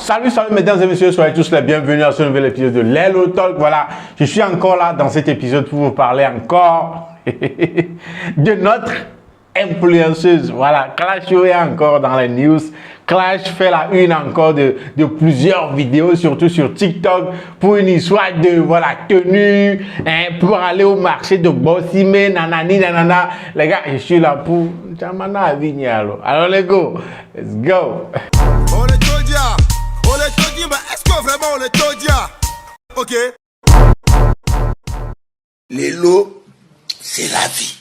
Salut mesdames et messieurs, soyez tous les bienvenus à ce nouvel épisode de Lelo Talk. Voilà, je suis encore là dans cet épisode pour vous parler encore de notre influenceuse. Voilà, Clash est encore dans les news. Clash fait la une encore de plusieurs vidéos, surtout sur TikTok, pour une histoire de tenue, pour aller au marché de Bossime, nanani, nanana. Les gars, je suis là pour Jamana Avignalo. Alors les go, let's go. On est Todia, mais est-ce que vraiment on est Todia? Ok. Lelo, c'est la vie.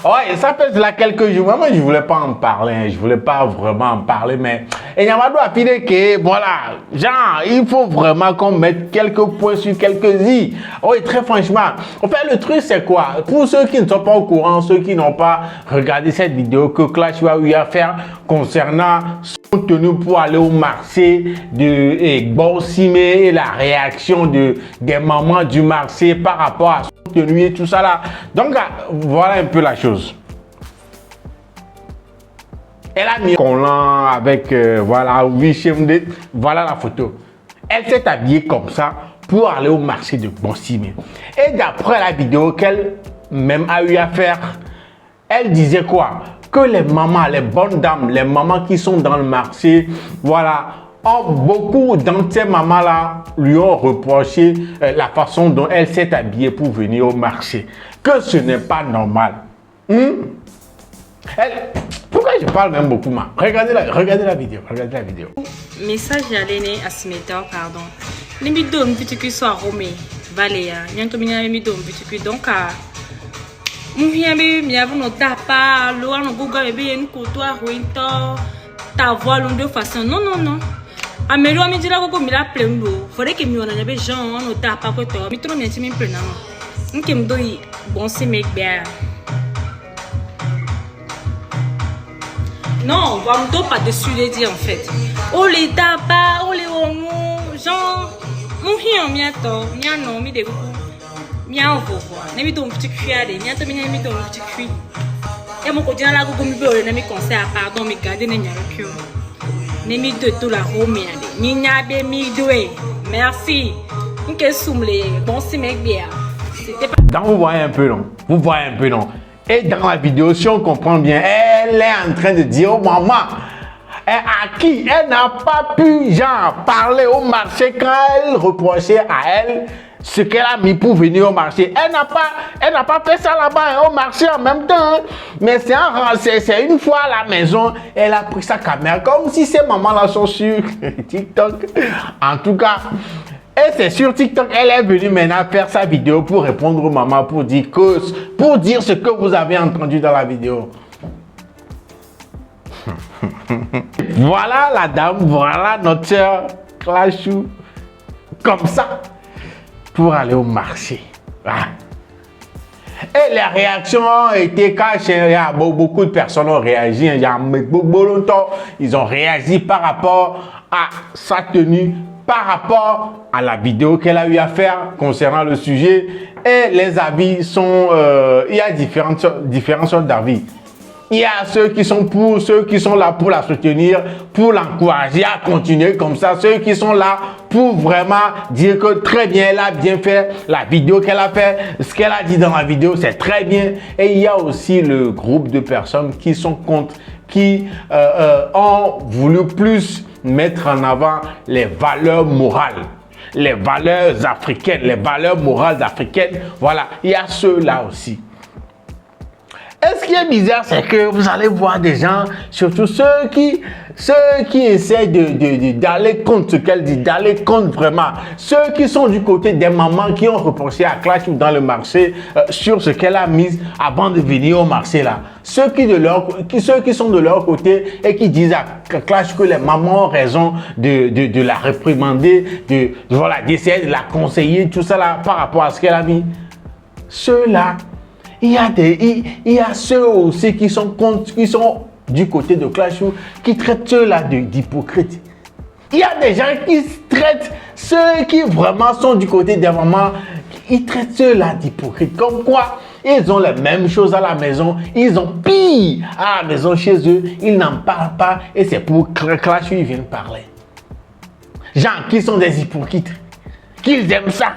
Ouais, ça fait là quelques jours. Moi, je voulais pas en parler. Je voulais pas vraiment en parler, mais il y a pas que voilà, genre, il faut vraiment qu'on mette quelques points sur quelques i. Oui, très franchement. En fait, le truc c'est quoi? Pour ceux qui ne sont pas au courant, ceux qui n'ont pas regardé cette vidéo que Clash a eu à faire concernant son tenue pour aller au marché de Bossime et la réaction des mamans du marché par rapport à son tenue et tout ça là. Donc voilà un peu la chose. Elle a mis collant avec voilà la photo. Elle s'est habillée comme ça pour aller au marché de Bossime. Et d'après la vidéo qu'elle même a eu à faire, elle disait quoi? Que les mamans, les bonnes dames, les mamans qui sont dans le marché, voilà, beaucoup d'entre ces mamans-là lui ont reproché la façon dont elle s'est habillée pour venir au marché. Que ce n'est pas normal. Pourquoi je parle même beaucoup, ma? Regardez la vidéo. Message à l'aîné à Smeta, pardon. Les midons, petit que soit romé, Valéa, bientôt bien midons, petit que donc à. Mouhiambi, miavu no tapa, loa no google bébé, une côtoie, ruinto, ta voix l'on de façon. Non. A melhor me dirá que me dá pleno. Faudrait que me olhe na beijão, no tapa que eu tô. Me trouxe minha time plena. Não que me doi bom se me bem. Non, vamos pas dessus les dire en fait. Oh les tapas, oh les homos, genre, mon chien miato, miano, mi de coucou. Miao vovo, ne mi don petit cuillade, miato mi ne mi don petit cuit. Et mon quotidien là, comme mi beau, ne mi conseille à pardon, mi garder ne miaro pio. Ne mi de tout la romiade, mi nyabe mi doué. Merci. N'ke soumle, bon si mec bien. C'était pas. Donc vous voyez un peu non? Et dans la vidéo, si on comprend bien, elle est en train de dire aux mamans à qui elle n'a pas pu genre parler au marché quand elle reprochait à elle ce qu'elle a mis pour venir au marché. Elle n'a pas fait ça là-bas au marché en même temps. Mais c'est une fois à la maison, elle a pris sa caméra comme si ces mamans-là sont sur TikTok. En tout cas, et c'est sur TikTok, elle est venue maintenant faire sa vidéo pour répondre aux mamans, pour dire ce que vous avez entendu dans la vidéo. Voilà la dame, voilà notre sœur Clashou, comme ça, pour aller au marché. Ah. Et les réactions ont été cachées. Beaucoup de personnes ont réagi. Il y a beaucoup longtemps, ils ont réagi par rapport à sa tenue, par rapport à la vidéo qu'elle a eu à faire concernant le sujet. Et les avis sont, il y a différentes sortes d'avis. Il y a ceux qui sont pour, ceux qui sont là pour la soutenir, pour l'encourager à continuer comme ça. Ceux qui sont là pour vraiment dire que très bien, elle a bien fait la vidéo qu'elle a fait. Ce qu'elle a dit dans la vidéo, c'est très bien. Et il y a aussi le groupe de personnes qui sont contre, qui ont voulu plus mettre en avant les valeurs morales, les valeurs africaines, les valeurs morales africaines. Voilà, il y a ceux-là aussi. Et ce qui est bizarre, c'est que vous allez voir des gens, surtout ceux qui essaient d'aller contre ce qu'elle dit, d'aller contre vraiment. Ceux qui sont du côté des mamans qui ont reproché à Clash ou dans le marché sur ce qu'elle a mis avant de venir au marché là. Ceux qui sont de leur côté et qui disent à Clash que les mamans ont raison de la réprimander, d'essayer de la conseiller, tout ça là par rapport à ce qu'elle a mis. Ceux-là, il y a ceux aussi qui sont du côté de Clash, qui traitent ceux-là d'hypocrites. Il y a des gens qui traitent ceux qui vraiment sont du côté des mamans, ils traitent ceux-là d'hypocrites. Comme quoi, ils ont les mêmes choses à la maison, ils ont pire à la maison chez eux, ils n'en parlent pas et c'est pour Clash ils viennent parler. Gens qui sont des hypocrites. Qu'ils aiment ça.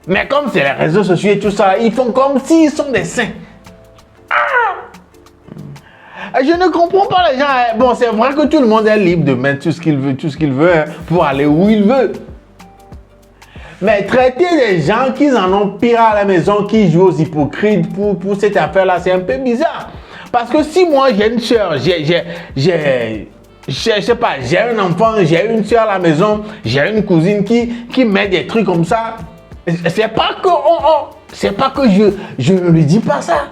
Mais comme c'est les réseaux sociaux et tout ça, ils font comme s'ils sont des saints. Je ne comprends pas les gens. Bon, c'est vrai que tout le monde est libre de mettre tout ce qu'il veut, hein, pour aller où il veut. Mais traiter les gens qui en ont pire à la maison, qui jouent aux hypocrites pour cette affaire-là, c'est un peu bizarre. Parce que si moi j'ai une soeur, je sais pas, j'ai un enfant, j'ai une soeur à la maison, j'ai une cousine qui met des trucs comme ça, c'est pas que je ne lui dis pas ça.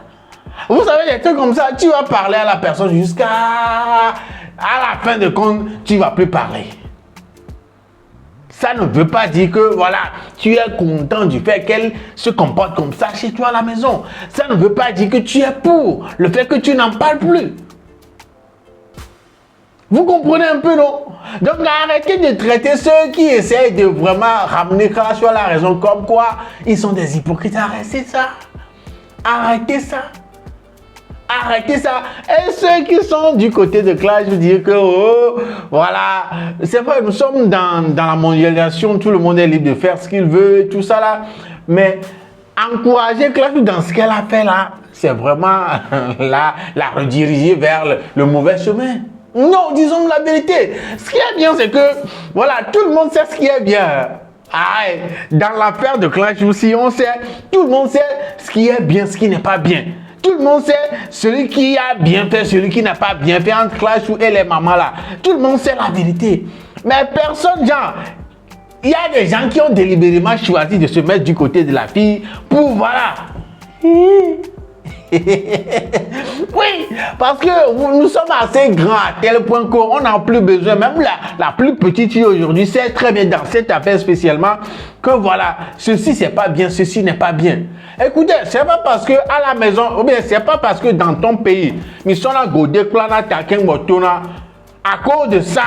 Vous savez, des trucs comme ça, tu vas parler à la personne jusqu'à la fin de compte, tu ne vas plus parler. Ça ne veut pas dire que, voilà, tu es content du fait qu'elle se comporte comme ça chez toi à la maison. Ça ne veut pas dire que tu es pour le fait que tu n'en parles plus. Vous comprenez un peu, non? Donc, arrêtez de traiter ceux qui essayent de vraiment ramener Clash sur la raison comme quoi ils sont des hypocrites. Arrêtez ça. Arrêtez ça. Arrêtez ça. Et ceux qui sont du côté de Clash, je veux dire que, oh, voilà, c'est vrai, nous sommes dans la mondialisation, tout le monde est libre de faire ce qu'il veut, tout ça là. Mais encourager Clash dans ce qu'elle a fait là, c'est vraiment la rediriger vers le mauvais chemin. Non, disons la vérité. Ce qui est bien, c'est que, voilà, tout le monde sait ce qui est bien. Dans l'affaire de Clash aussi, on sait, tout le monde sait ce qui est bien, ce qui n'est pas bien. Tout le monde sait celui qui a bien fait, celui qui n'a pas bien fait entre Clash et les mamans là. Tout le monde sait la vérité. Mais personne, genre, il y a des gens qui ont délibérément choisi de se mettre du côté de la fille pour, voilà. Oui, parce que nous sommes assez grands à tel point qu'on n'a plus besoin, même la plus petite fille aujourd'hui sait très bien dans cette affaire spécialement que voilà, ceci c'est pas bien, ceci n'est pas bien. Écoutez, c'est pas parce que à la maison, ou bien c'est pas parce que dans ton pays, ils sont là godé plana taken botona, à cause de ça.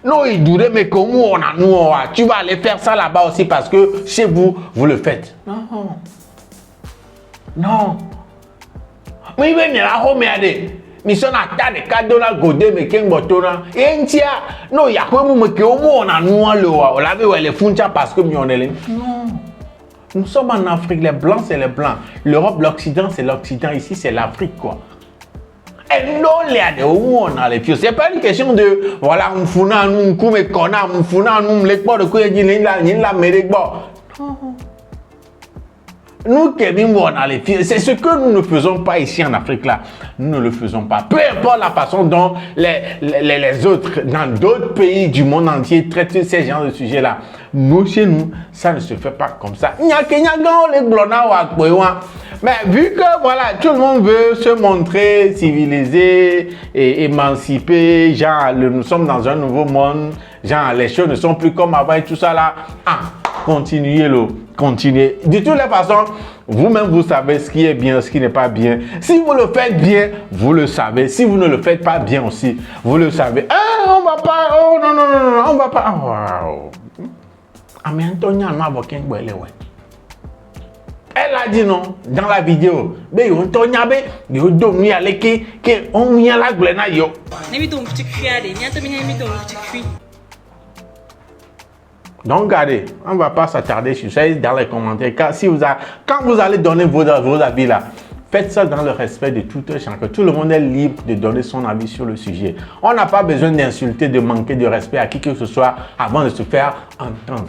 Non, il dirait, mais comment on a nous, tu vas aller faire ça là-bas aussi parce que chez vous, vous le faites. Non. Non. Oui, mais la home mais son attaque de cadeau là godé mais ken botona et ntia non ya ko mu ke o mo na nu le wa la ve le funcha parce que mi on est non, nous sommes en Afrique, les blancs c'est les blancs, l'Europe, l'Occident c'est l'Occident, ici c'est l'Afrique quoi. Et non les a de où on a les filles, c'est pas une question de voilà on funa nous comme kona on funa nous les pas de quoi ni la mérite bon. Nous, Kevin, on a les filles. C'est ce que nous ne faisons pas ici en Afrique là. Nous ne le faisons pas. Peu importe la façon dont les autres, dans d'autres pays du monde entier, traitent ces genres de sujets là. Nous, chez nous, ça ne se fait pas comme ça. Mais vu que voilà, tout le monde veut se montrer civilisé et émancipé, genre, nous sommes dans un nouveau monde, genre, les choses ne sont plus comme avant et tout ça là. Continuez. De toutes les façons, vous-même, vous savez ce qui est bien, ce qui n'est pas bien. Si vous le faites bien, vous le savez. Si vous ne le faites pas bien aussi, vous le savez. On va pas. Oh, non, on va pas. Wow. Mais Antonia, elle a dit non dans la vidéo. Mais Antonia, on doit aller que on y a la glena yo. Donc, regardez, on ne va pas s'attarder sur ça dans les commentaires. Car si quand vous allez donner vos avis là, faites ça dans le respect de tout chacun. Tout le monde est libre de donner son avis sur le sujet. On n'a pas besoin d'insulter, de manquer de respect à qui que ce soit avant de se faire entendre.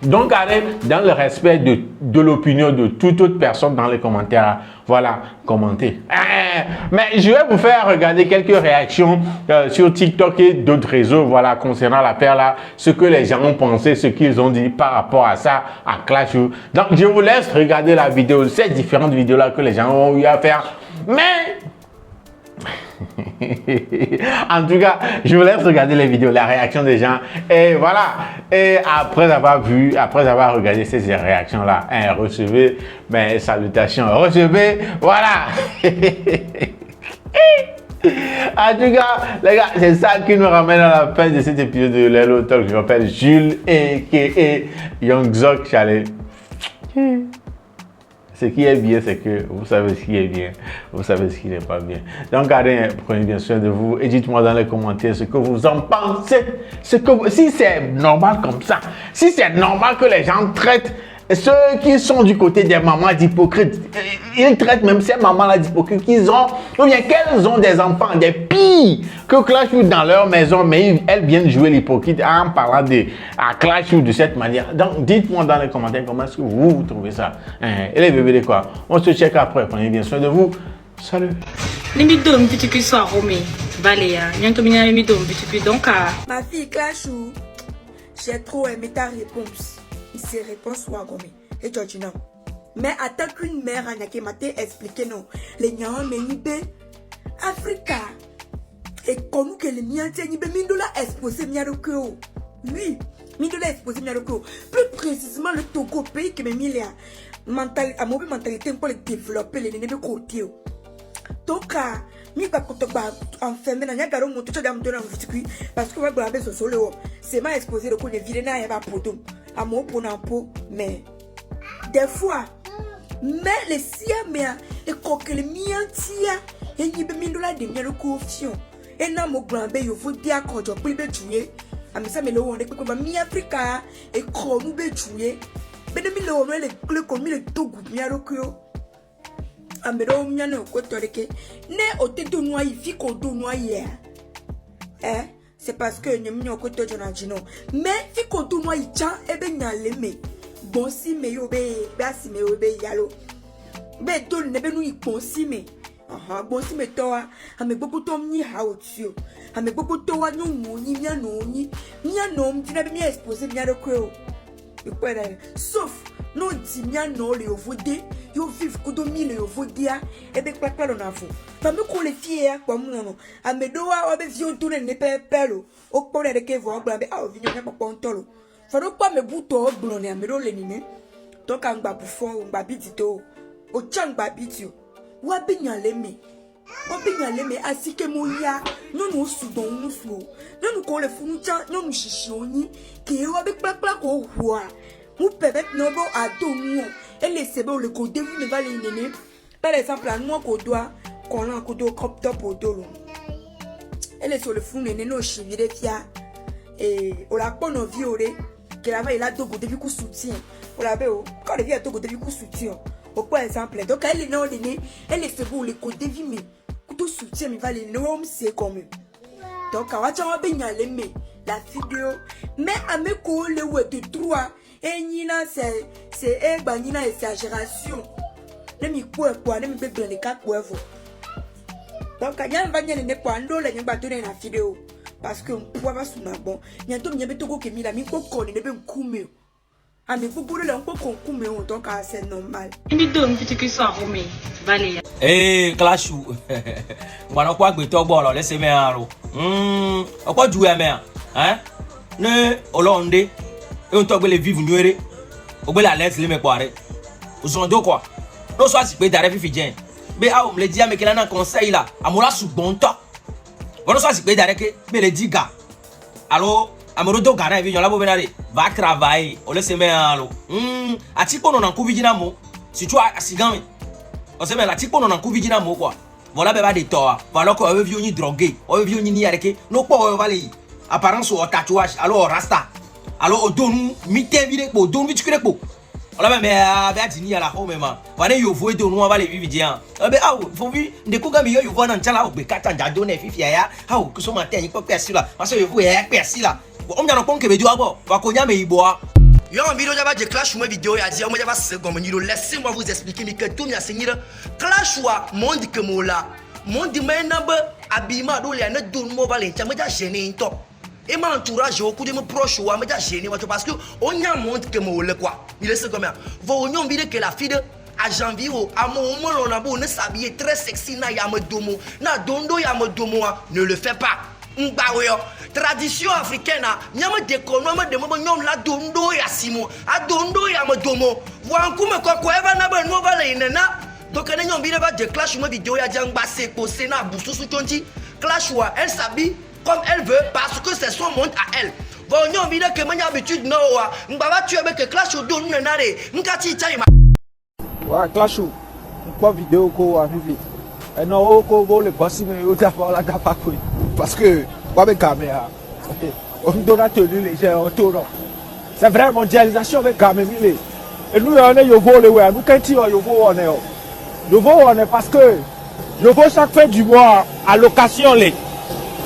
Donc, allez dans le respect de l'opinion de toute autre personne dans les commentaires. Voilà, commentez. Mais je vais vous faire regarder quelques réactions sur TikTok et d'autres réseaux, voilà, concernant l'affaire là, ce que les gens ont pensé, ce qu'ils ont dit par rapport à ça, à Clash. Donc, je vous laisse regarder la vidéo, ces différentes vidéos là que les gens ont eu à faire. Mais en tout cas, je vous laisse regarder les vidéos, la réaction des gens. Et voilà. Et après avoir regardé ces réactions-là, recevez mes salutations. Recevez, voilà. En tout cas, les gars, c'est ça qui nous ramène à la fin de cet épisode de Lelo Talk. Je m'appelle Jules et Young Zok Chalet. Ce qui est bien, c'est que vous savez ce qui est bien, vous savez ce qui n'est pas bien. Donc, allez, prenez bien soin de vous et dites-moi dans les commentaires ce que vous en pensez. Si c'est normal comme ça, si c'est normal que les gens traitent ceux qui sont du côté des mamans d'hypocrites, ils traitent même ces mamans-là d'hypocrites qu'ils ont, ou bien qu'elles ont des enfants, des pires que Clash Foot dans leur maison, mais elles viennent jouer l'hypocrite en parlant de Clash Foot de cette manière. Donc, dites-moi dans les commentaires comment est-ce que vous trouvez ça. Et les bébés, quoi. On se check après. Prenez bien soin de vous. Salut. Ma fille Clashou, j'ai trop aimé ta réponse. Ces réponses sont agommées. Et Georgina. Mais attends qu'une mère a m'a expliqué non. Les nyans menibé Africa. Et connu que les miens tiennent mindola exposé miaroko. Oui, mindola exposé miaroko. Plus précisément le Togo, pays qui me mis là. À mauvaise mentalité pour les développer les nénés côté. Donc, mi va enfermer dans un garou mon touche d'âme de l'envie parce que va graver ce solo. C'est ma exposé le coup de vilain et va pour tout. À mon pour n'importe, mais des fois, mais les siamia et coque les miantia et n'y be mindola de miens confiant. Et n'a mon grand bé, vous dire qu'on doit plus tuer. À mes amis, on est comme mi Africa et qu'on nous be tuer. Mais de mille on les clés comme le Togo miarokyo. Amero miano kotoreke ne oteto noyi fiko do noyi c'est parce que nyemnyo koto jonajino mais fiko do noyi chan ebe nyaleme bon si me yo be basi me yo be yalo be do ne be no iponsi me bon si me to ame gbogbo to mi ha otio ame gbogbo to wa nyu mu ni miano mtina be mi expose miano ko sauf no di miano le ovode yo vive kudo mille yo vodia e be kpakpa na fo pa me ko le fie akwa mu no amedo wa obe vi on tourner ne pelo o po le ke vo gba be a vi nyo papa ntolo fa do pa me buto ogbon ne amedo le ni ne to ka ngba bufo ngba bitito o chan ngba bitio wa be nyan le me asike mo ya nonu sudon nu flo nonu ko le funu chan nonu shishi oni ke wa be kpakpa ko hua mu pebe nobo adomu et les sebos le côté vous ne va les néné par exemple à moi qu'on doit qu'on a un coup de crop top au dos elle est sur le fond néné no chivie de fia et on la bonne violée que la veille là dogo depuis coup soutien on la veille quand les vieux dogo depuis coup soutien au par exemple donc elle est non néné elle est sebos le côté vie mais tout soutien mais va les normes c'est comme donc à watch on bien les mais la vidéo mais à me coller ou de droit. Et nina c'est nina exagération. Ne mi quoi ne mi bébé ne ka quoi vous. Donc quand va ne pas ndo la nyamba tourner la vidéo parce que on peut pas sous ma bon. Nyanto mi nyebe toko ke mi la mi ko ko ne be nkume. A mi bubu le on ko nkume on donc c'est normal. Mi do mi petit so aromé. Vale. Clashou. Ngwana kwa gbe to gbo lo le se me aro. Okwa ju e me hein? Ne olonde et on toque les vivres nuérés au bel à l'aise les mecs au son de quoi non soit si peut d'arriver fidien mais ah on me le dit mais qu'il a un conseil là à mon là sous bon temps on soit si peut d'arriver mais les 10 gars alors amoro do gars vient là pour venir va travailler on laisse mais alors a tipo non en couvigina mo si tu as sigami on se met la tipo non en couvigina mo quoi voilà ben va des torts voilà qu'on veut vieux ni drogué on veut vieux ni arrêter non pas on va les apparence ou tatouage alors rasta alors on donne mité vide pour donne vite que pour on la mais avec dini à la home même voilà yo voit donne on va les vivre bien ben ah faut vu de ko gami yo voit dans chala be kata da donne fifi ya ah que so matin il peut percer là parce que yo voit percer là on me répond que be dio abo va ko nya me iboa Yo en vidéo j'avais de Clash moi vidéo ya dire moi j'avais second ni laissez-moi vous expliquer mais que tout m'a signé Clash wa monde que mo là monde mais number abima do le na donne mo va l'entendre moi gêné top et mon entourage au coup de me proche ou à me gêner parce que on y a montre que moi le quoi il est comme ça vous on dit que la fille à janvier à mon moment on a beau ne s'habiller très sexy na ya me domo na dondo ya me domo ne le fait pas tradition africaine nya me déconne me de mo nyom la dondo ya simo a dondo ya me domo wa nkume ko eva na ba no ba le nena donc on nyom bi de ba de Clash moi vidéo ya jang ba se ko se na bususu tonti Clash wa elle s'habille comme elle veut parce que c'est son monde à elle. Bon, on a envie que mon habitude non, on va tuer avec Clash au dos, nous n'allons pas. Ouais, clash ou. Pas vidéo ko à vivre. Et non, ko le boss mais au d'abord la pas quoi. Parce que pas avec caméra. On donne à tenir les gens autour. C'est vrai mondialisation avec caméra. Et nous on est yovo le ouais, nous quand tu yovo on est. Yovo on est parce que yovo chaque fin du mois allocation les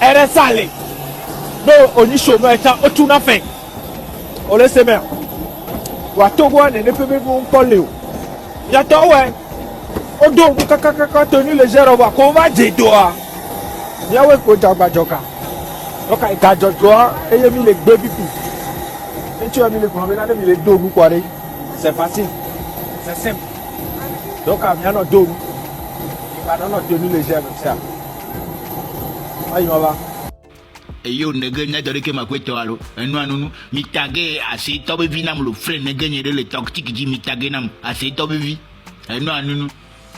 RSA les. Donc on y chômeur étant tout n'a fait. On laisse même. Togo ne peut même pas le. Il y a toi ouais. On doit tenir les gens on va dire toi. Il y a ouais ko jagba joka. Donc il ka jojo et il mis les baby puis. Et tu as mis les problèmes là, les dos nous quoi. C'est facile. C'est simple. Donc il y a nos dos. Il va dans tenir les gens comme ça. Aïe va. Yo nege nya dore ke makweto alo enu anunu mitage ase to bevi nam lo frère nege nyere le tactique di mitage nam ase to bevi enu anunu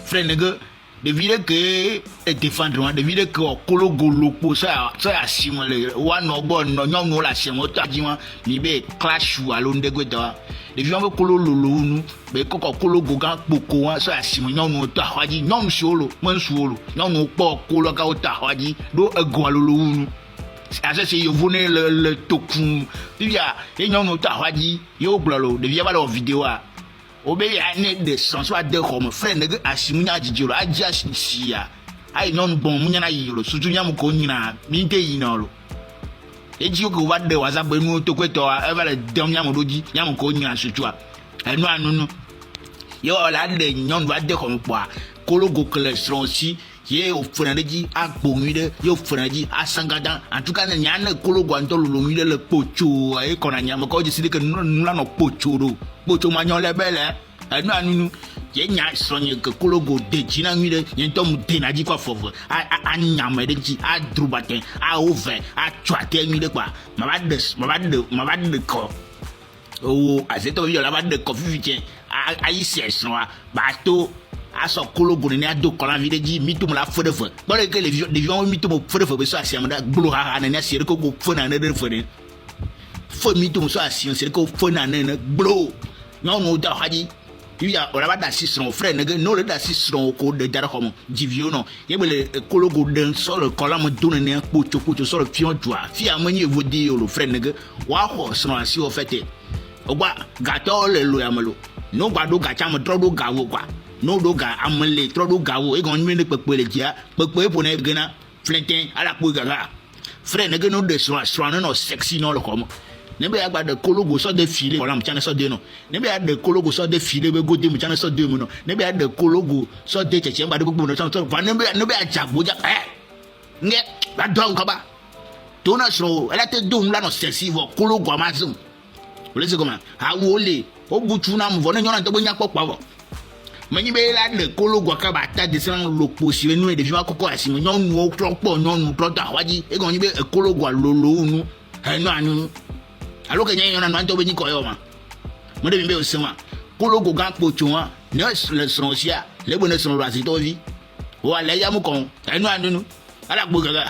frère nege de vire que et défendre de vire que kolo golopo ça asimo le wa no bon no nyom no la semo to adima mi be clash ou alo ndego to de vire kolo lolo nu be koko kolo goga poko wa ça asimo nyom no to haji nyom solo mon solo nyom no po kolo ka o ta haji do ego lolo nu ça c'est yo venez le toku bibia et nyom no ta haji yo blolo de vire ba lo vidéo a obe ya ne de sans soit de comme frère nege asimunya jijiro aja sia ai non bon munya na yiro suju nyam ko nyina mi te yinolo eji ko wa de waza be nu to kweto eva le dem nyam doji nyam ko nyina suju enu anunu yo la de nyon wa de comme quoi kologo cholesterol si ye o freneji agbonide yo freneji asangada en tout cas nyane kologo antolo lumide le pocho e kona nyam ko jisi de nula no pocho do pocho manyo le bele enu anunu ye nya sonye ke kologo de jina ngide ye to mu de naji kwa fofu a nyam de ji a drubate a ove a twate ngide kwa mabade ko o azeto yo la bade ko fifiche a ises no bato aso kologo ni ado kola videji mitum la fode fo bore ke les vions mitum fode fo be so asiam da glo ha na asiere ko go fo na de fode fo mitum so asiam se ko fo na na glo no da haji ya ora ba da sisron frère nege no le da sisron ko de dara comme divio no ye bele kologo den so le kola mo donne ne pocho so le fion joa fi amani evodi yo le frère nege wa ho so asi o fete ogba gato le lo yamalo no gba do gacha mo tro do gawo kwa no do ga amle tro do gawo e gon mi ne pepe le dia pepe po na gena flintin ala po gaga frère nege no de so no sexy no le comme nebe ya gba de kologo so de filer kola mchana so de no nebe ya de kologo so de filer be go de mchana so de mo no nebe ya de kologo so de cheche mba de gbogbo no so va nebe ya jagbo ja nge ba do ko ba to na so ela te do nla no sexy vo kologo amazon ole se comment ha wole o buchu na mvo no nyona to gbonya popa vo manyi be la de kologo ka ba ta de san lo posi we nu de fi ma koko asimo nyonu o tropo nyonu trota waji e gon be kologo lolo nu enu anu alors que n'y en a pas de béni koyoma moi de bimbe osema kologo ga pochwa ne le sonsia le bonne son rasito vi wa la yamu kon enu anu ala gbogaga